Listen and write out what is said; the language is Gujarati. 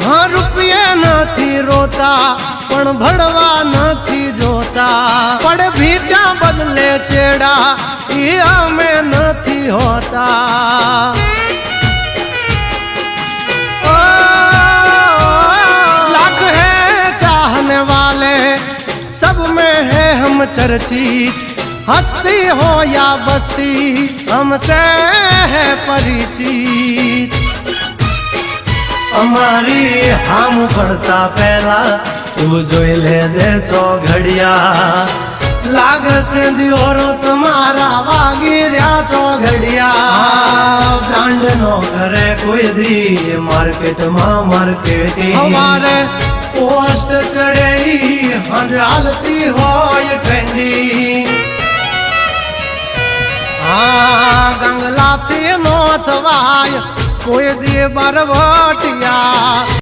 हाँ रुपये નથી રોતા પણ ભડવા નથી જોતા પડે ભીટા બદલે ચેડા એ અમે નથી હોતા लाख है चाहने वाले सब में है हम चर्चित हस्ती हो या बस्ती हमसे है परिचित અમારી હામ પડતા પહેલા તું જોઈ લેજે ચોઘડિયા લાગશે દિયોરો તમારા વાગી રહ્યા ચોઘડિયા બ્રાન્ડ નો કરે કોઈ દી માર્કેટમાં માર્કેટિંગ અમારે પોસ્ટ ચડે હંજ હાલતી હોય ટ્રેન્ડિંગ હા ગંગલાથી નો થવાય કોઈ દી બરવટિયા